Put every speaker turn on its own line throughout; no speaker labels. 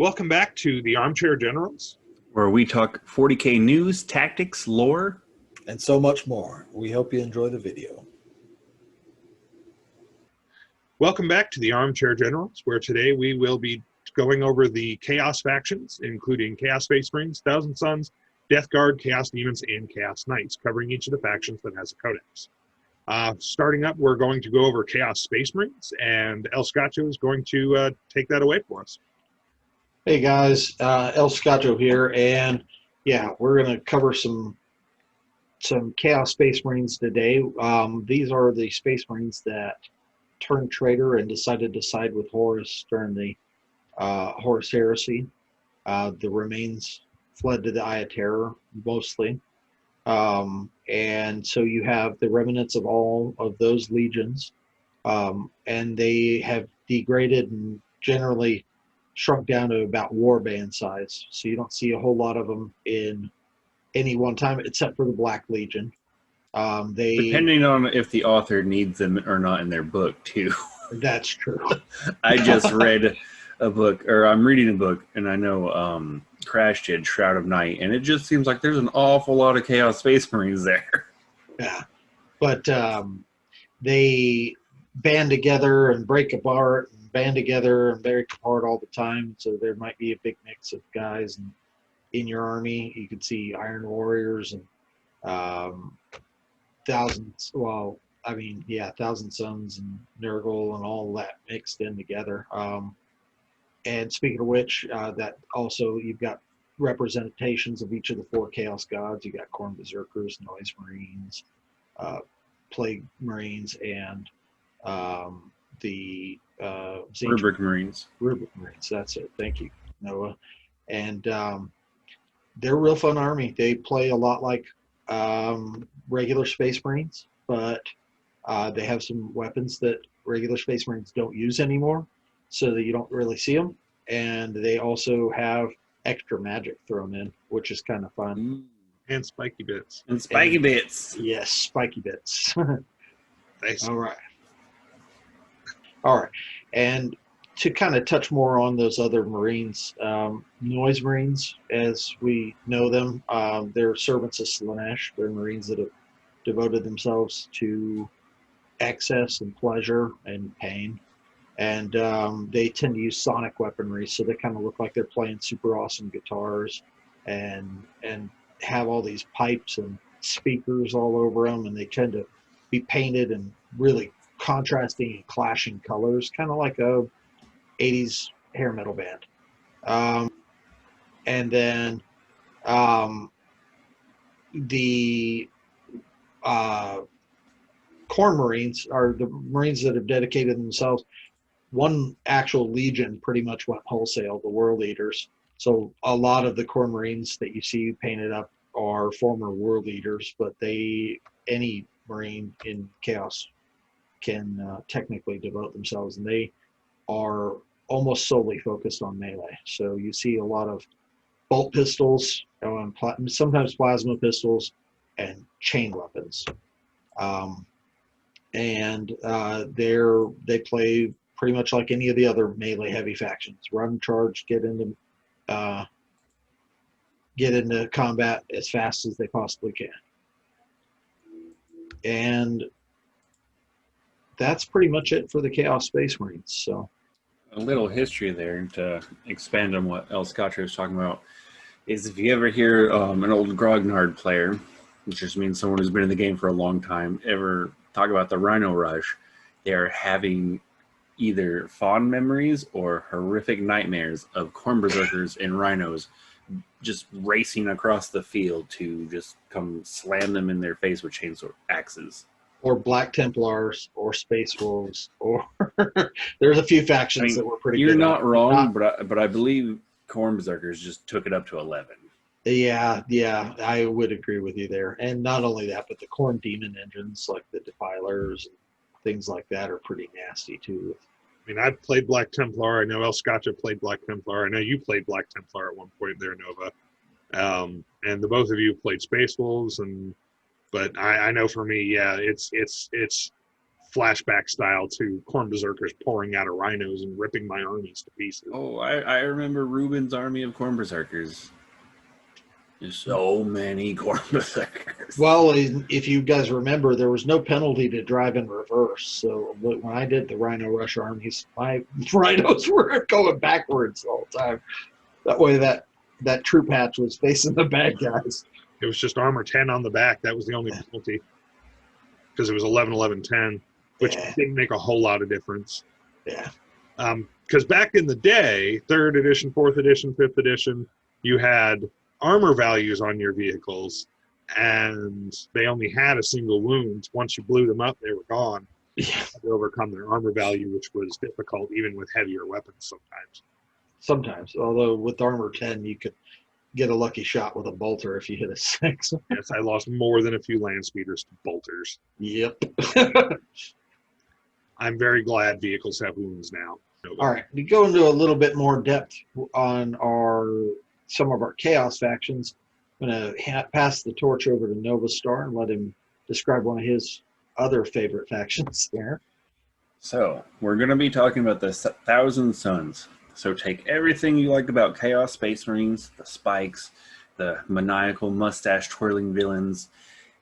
Welcome back to the Armchair Generals,
where we talk 40K news, tactics, lore,
and so much more. We hope you enjoy the video.
Welcome back to the Armchair Generals, where today we will be going over the Chaos factions, including Chaos Space Marines, Thousand Sons, Deathguard, Chaos Demons, and Chaos Knights, covering each of the factions that has a codex. Starting up, we're going to go over Chaos Space Marines, and El Scotcho is going to take that away for us.
Hey guys, El Scotcho here, and yeah, we're going to cover some Chaos Space Marines today. These are the Space Marines that turned traitor and decided to side with Horus during the Horus Heresy. The remains fled to the Eye of Terror, mostly. And so you have the remnants of all of those legions, and they have degraded and generally shrunk down to about warband size. So you don't see a whole lot of them in any one time, except for the Black Legion.
depending on if the author needs them or not in their book, too.
That's true.
I just read a book, or I'm reading a book, and I know Crash did Shroud of Night, and it just seems like there's an awful lot of Chaos Space Marines there.
Yeah, but they band together and break apart, and band together and break apart all the time. So there might be a big mix of guys in your army. You could see Iron Warriors and thousands. Well, I mean, yeah, Thousand Sons and Nurgle and all that mixed in together. And speaking of which, that also you've got representations of each of the four Chaos Gods. You got Khorne Berserkers, Noise Marines, Plague Marines, and the
Rubric Marines.
Rubric Marines, that's it. Thank you, Noah. And they're a real fun army. They play a lot like regular Space Marines, but they have some weapons that regular Space Marines don't use anymore, so that you don't really see them. And they also have extra magic thrown in, which is kind of fun.
And spiky bits.
And spiky bits.
Yes, spiky bits.
Nice.
All right. And to kind of touch more on those other Marines, Noise Marines, as we know them, they're servants of Slaanesh. They're Marines that have devoted themselves to excess and pleasure and pain. And they tend to use sonic weaponry, so they kind of look like they're playing super awesome guitars and have all these pipes and speakers all over them, and they tend to be painted in really contrasting and clashing colors, kind of like a 80s hair metal band. And then the Khorne Marines are the Marines that have dedicated themselves. One actual legion pretty much went wholesale, the World Eaters. So a lot of the Khorne Marines that you see painted up are former World Eaters, but any Marine in Chaos can technically devote themselves, and they are almost solely focused on melee. So you see a lot of bolt pistols, sometimes plasma pistols, and chain weapons. They play pretty much like any of the other melee heavy factions. Run, charge, get into combat as fast as they possibly can. And that's pretty much it for the Chaos Space Marines. So
a little history there to expand on what El Scotcho was talking about is if you ever hear an old Grognard player, which just means someone who's been in the game for a long time, ever talk about the Rhino Rush, they are having either fond memories or horrific nightmares of Khorne Berserkers and Rhinos just racing across the field to just come slam them in their face with chainsaw axes.
Or Black Templars, or Space Wolves, or there's a few factions that were pretty good.
You're not wrong, but I believe Khorne Berserkers just took it up to 11.
Yeah, I would agree with you there. And not only that, but the Khorne Demon engines, like the Defilers and things like that, are pretty nasty too.
I mean, I've played Black Templar. I know El Scotcho played Black Templar. I know you played Black Templar at one point there, Nova. And the both of you played Space Wolves, but I know for me, yeah, it's flashback style to Khorne berserkers pouring out of rhinos and ripping my armies to pieces.
Oh, I remember Ruben's army of Khorne berserkers. There's so many Khorne berserkers.
Well, if you guys remember, there was no penalty to drive in reverse. So when I did the Rhino Rush armies, my rhinos were going backwards all the time. That way, that troop hatch was facing the bad guys.
It was just armor 10 on the back. That was the only penalty. Because it was 11, 11, 10, which didn't make a whole lot of difference.
Yeah.
Because back in the day, 3rd edition, 4th edition, 5th edition, you had armor values on your vehicles, and they only had a single wound. Once you blew them up, they were gone.
Yeah.
To overcome their armor value, which was difficult even with heavier weapons sometimes.
Sometimes, although with armor 10, you could get a lucky shot with a bolter if you hit a 6.
Yes, I lost more than a few land speeders to bolters.
Yep.
I'm very glad vehicles have wounds now.
All right, to go into a little bit more depth on some of our Chaos factions, I'm going to pass the torch over to Nova Star and let him describe one of his other favorite factions there.
So, we're going to be talking about the Thousand Sons. So take everything you like about Chaos Space Marines, the spikes, the maniacal mustache-twirling villains,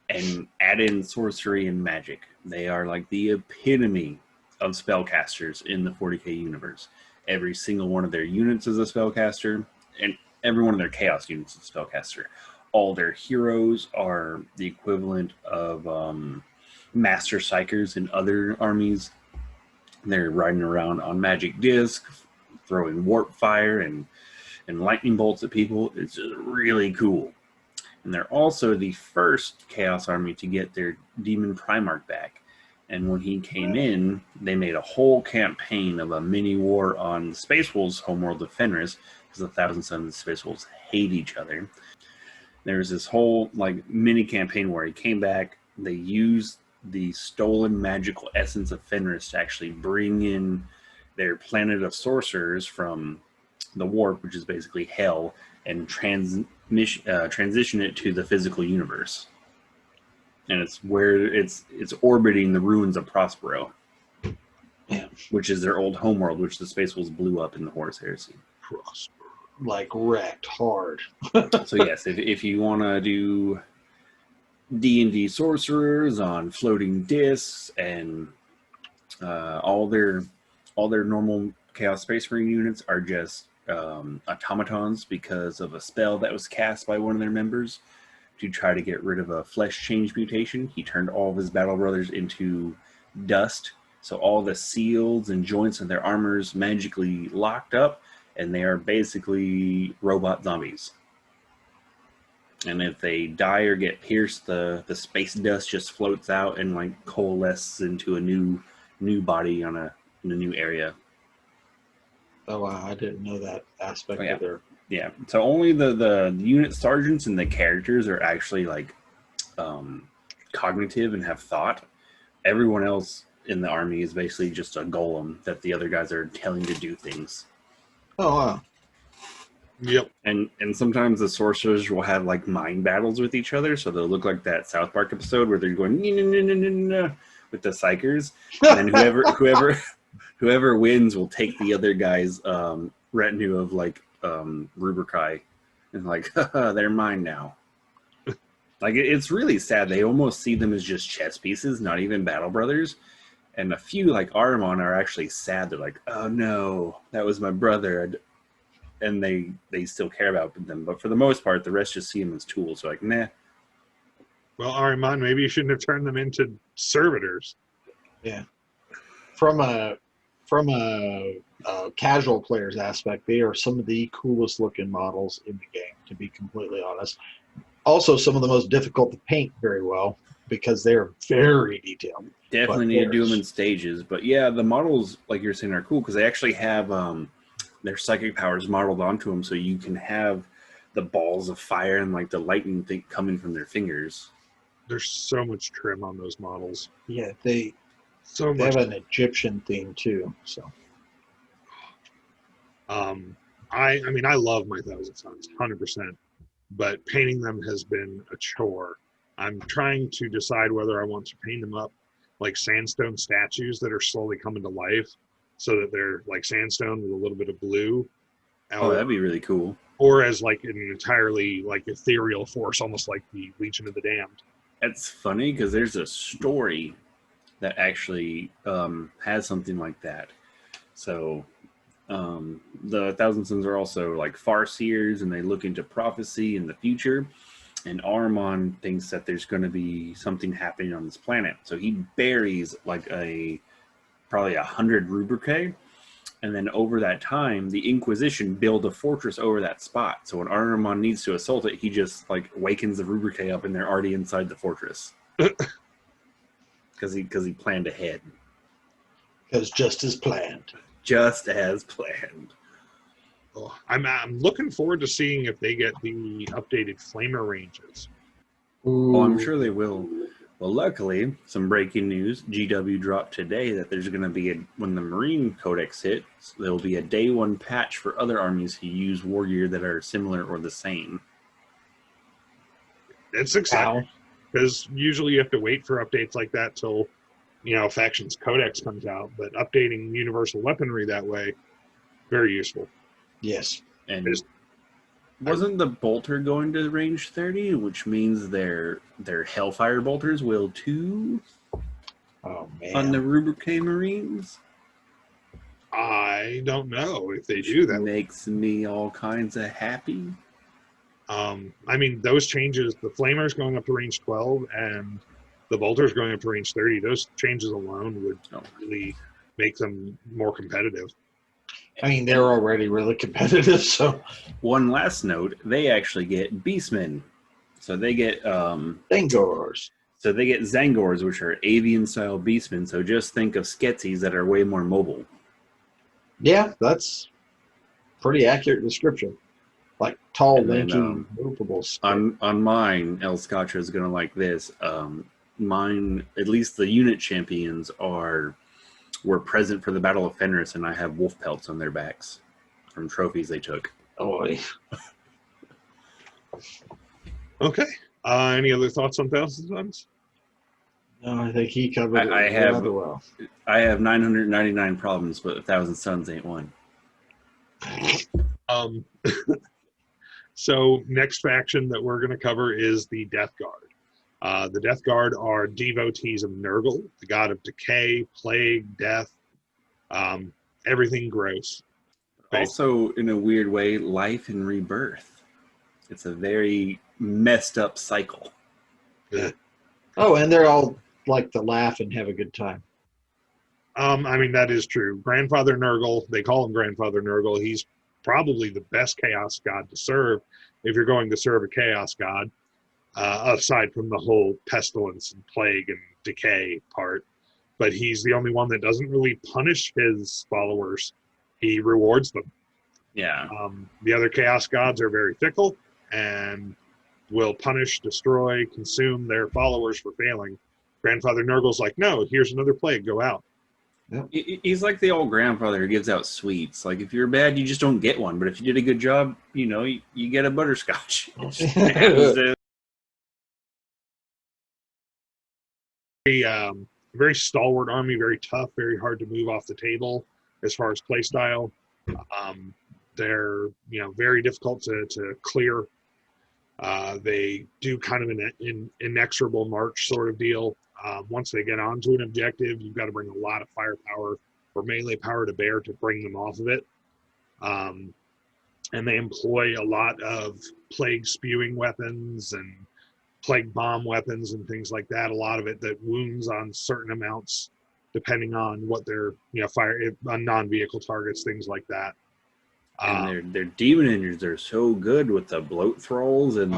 and add in sorcery and magic. They are like the epitome of spellcasters in the 40k universe. Every single one of their units is a spellcaster, and every one of their Chaos units is a spellcaster. All their heroes are the equivalent of master psychers in other armies. They're riding around on magic disc, throwing warp fire and lightning bolts at people. It's just really cool. And they're also the first Chaos army to get their Demon Primarch back. And when he came in, they made a whole campaign of a mini war on the Space Wolves' homeworld of Fenris, because the Thousand Sons and the Space Wolves hate each other. There's this whole mini campaign where he came back. They used the stolen magical essence of Fenris to actually bring in their planet of sorcerers from the warp, which is basically hell, and transition it to the physical universe. And it's where it's orbiting the ruins of Prospero, which is their old homeworld, which the Space Wolves blew up in the Horus Heresy.
Prospero.
Like wrecked hard.
So yes, if you want to do D&D sorcerers on floating discs and all their normal Chaos Space Marine units are just automatons because of a spell that was cast by one of their members to try to get rid of a flesh change mutation. He turned all of his battle brothers into dust, so all the seals and joints of their armors magically locked up, and they are basically robot zombies. And if they die or get pierced, the space dust just floats out and coalesces into a new body in a new area.
Oh wow, I didn't know that aspect of their.
Yeah, so only the unit sergeants and the characters are actually cognitive and have thought. Everyone else in the army is basically just a golem that the other guys are telling to do things.
Oh wow.
Yep.
And sometimes the sorcerers will have mind battles with each other, so they'll look like that South Park episode where they're going no with the psychers, and then whoever wins will take the other guy's retinue of Rubrikai, and they're mine now. It's really sad. They almost see them as just chess pieces, not even battle brothers. And a few Aramon are actually sad. They're like, oh no, that was my brother. And they still care about them. But for the most part, the rest just see them as tools. So nah.
Well, Arimon, maybe you shouldn't have turned them into servitors.
Yeah. From a casual player's aspect, they are some of the coolest looking models in the game, to be completely honest. Also, some of the most difficult to paint very well because they're very detailed.
Definitely need to do them in stages. But yeah, the models, like you're saying, are cool because they actually have their psychic powers modeled onto them, so you can have the balls of fire and the lightning thing coming from their fingers.
There's so much trim on those models.
Yeah, they
So
They
much.
have an Egyptian theme too. So
I mean, I love my Thousand Sons, 100%. But painting them has been a chore. I'm trying to decide whether I want to paint them up like sandstone statues that are slowly coming to life, so that they're like sandstone with a little bit of blue.
Oh, that'd be really cool.
Or as like an entirely like ethereal force, almost like the Legion of the Damned.
That's funny because there's a story that actually has something like that. So the Thousand Sons are also like farseers, and they look into prophecy in the future. And Ahriman thinks that there's going to be something happening on this planet, so he buries like probably 100 rubricae. And then over that time, the Inquisition build a fortress over that spot. So when Ahriman needs to assault it, he just like wakens the rubricae up, and they're already inside the fortress because he planned ahead.
Because just as planned.
Just as planned.
Oh, I'm looking forward to seeing if they get the updated flamer ranges.
Oh, I'm sure they will. Well, luckily, some breaking news. GW dropped today that there's going to be, when the Marine Codex hits, there will be a day one patch for other armies who use war gear that are similar or the same.
It's exciting because usually you have to wait for updates like that till, Factions Codex comes out. But updating universal weaponry that way, very useful.
Yes.
And wasn't the bolter going to range 30, which means their Hellfire bolters will too?
Oh man.
On the Rubricae Marines?
I don't know if they do that.
Makes me all kinds of happy.
I mean, those changes, the Flamers going up to range 12 and the Bolters going up to range 30, those changes alone would really make them more competitive.
I mean, they're already really competitive, so.
One last note, they actually get Beastmen. So they get
Zangors.
So they get Zangors, which are avian-style Beastmen. So just think of Skeksis that are way more mobile.
Yeah, that's pretty accurate description. Like tall, lanky, movable.
On mine, El Scotcha is going to like this. Mine, at least the unit champions, were present for the Battle of Fenris, and I have wolf pelts on their backs from trophies they took.
Oh,
okay. Any other thoughts on Thousand Sons?
no, I think he covered it rather well.
I have 999 problems, but 1,000 Suns ain't one.
So next faction that we're going to cover is the Death Guard. The Death Guard are devotees of Nurgle, the god of decay, plague, death, everything gross.
Also, in a weird way, life and rebirth. It's a very messed up cycle.
Yeah.
Oh, and they're all like to laugh and have a good time.
I mean, that is true. Grandfather Nurgle, they call him Grandfather Nurgle. He's probably the best Chaos God to serve if you're going to serve a Chaos God, aside from the whole pestilence and plague and decay part. But he's the only one that doesn't really punish his followers. He rewards them.
Yeah.
The other Chaos Gods are very fickle and will punish, destroy, consume their followers for failing. Grandfather Nurgle's like, no, here's another plague, go out.
Yep.
He's like the old grandfather who gives out sweets. Like, if you're bad, you just don't get one. But if you did a good job, you get a butterscotch.
Very stalwart army, very tough, very hard to move off the table as far as play style. They're very difficult to clear. They do kind of an inexorable march sort of deal. Once they get onto an objective, you've got to bring a lot of firepower or melee power to bear to bring them off of it. And they employ a lot of plague spewing weapons and plague bomb weapons and things like that. A lot of it that wounds on certain amounts, depending on what their fire on non-vehicle targets, things like that.
And their demon engines are so good with the bloat thralls and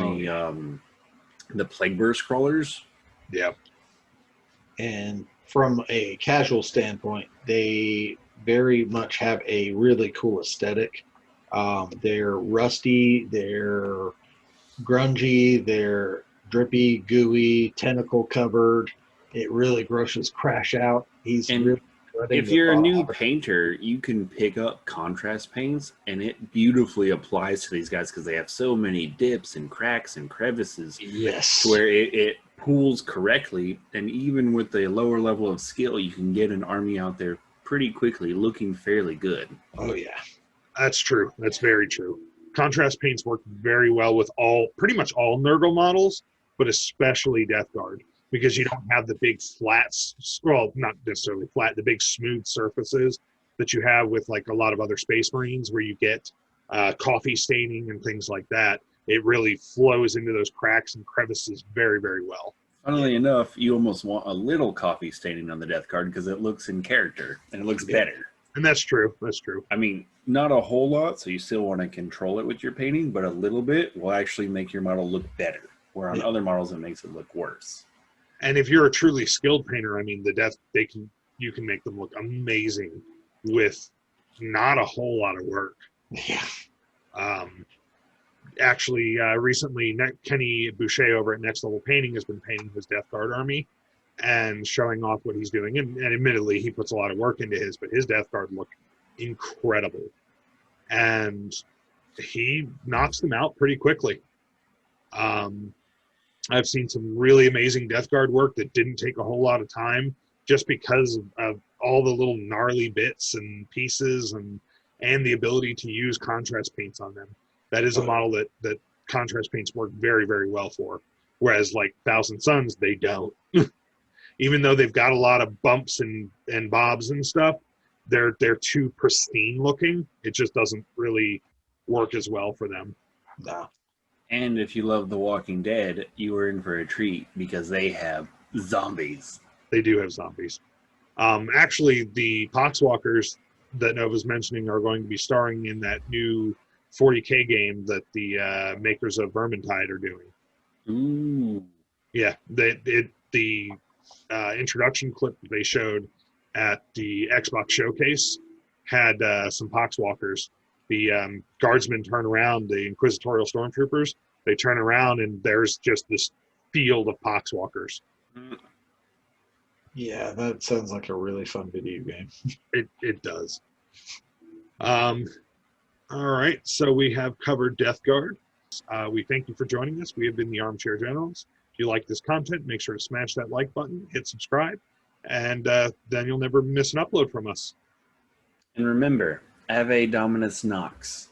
the plague burst crawlers.
Yeah.
And from a casual standpoint, they very much have a really cool aesthetic. They're rusty, they're grungy, they're drippy, gooey, tentacle covered. It really grosses Crash out. He's really
if you're a new painter, you can pick up contrast paints, and it beautifully applies to these guys because they have so many dips and cracks and crevices.
Yes.
To where it pools correctly, and even with the lower level of skill, you can get an army out there pretty quickly, looking fairly good.
Oh yeah,
That's true. That's very true. Contrast paints work very well with pretty much all Nurgle models, but especially Death Guard, because you don't have the big well, not necessarily flat, the big smooth surfaces that you have with like a lot of other Space Marines, where you get coffee staining and things like that. It really flows into those cracks and crevices very, very well.
Funnily enough, you almost want a little coffee staining on the Death Guard because it looks in character and it looks better.
And that's true. That's true.
I mean, not a whole lot, so you still want to control it with your painting, but a little bit will actually make your model look better, where on other models it makes it look worse.
And if you're a truly skilled painter, I mean, you can make them look amazing with not a whole lot of work.
yeah.
Actually, recently, Kenny Boucher over at Next Level Painting has been painting his Death Guard army and showing off what he's doing. And admittedly, he puts a lot of work into his, but his Death Guard look incredible. And he knocks them out pretty quickly. I've seen some really amazing Death Guard work that didn't take a whole lot of time just because of all the little gnarly bits and pieces and the ability to use contrast paints on them. That is a model that contrast paints work very, very well for. Whereas like Thousand Sons, they don't. Even though they've got a lot of bumps and bobs and stuff, they're too pristine looking. It just doesn't really work as well for them.
No.
And if you love The Walking Dead, you are in for a treat because they have zombies.
They do have zombies. Actually, the Poxwalkers that Nova's mentioning are going to be starring in that new 40K game that the makers of Vermintide are doing.
Ooh.
Yeah, the introduction clip that they showed at the Xbox showcase had some Poxwalkers. The guardsmen turn around, the inquisitorial stormtroopers, they turn around and there's just this field of Poxwalkers.
Yeah, that sounds like a really fun video game.
It does. All right, so we have covered Death Guard. We thank you for joining us. We have been the Armchair Generals. If you like this content, make sure to smash that like button, hit subscribe, and then you'll never miss an upload from us.
And remember, Ave Dominus Nox.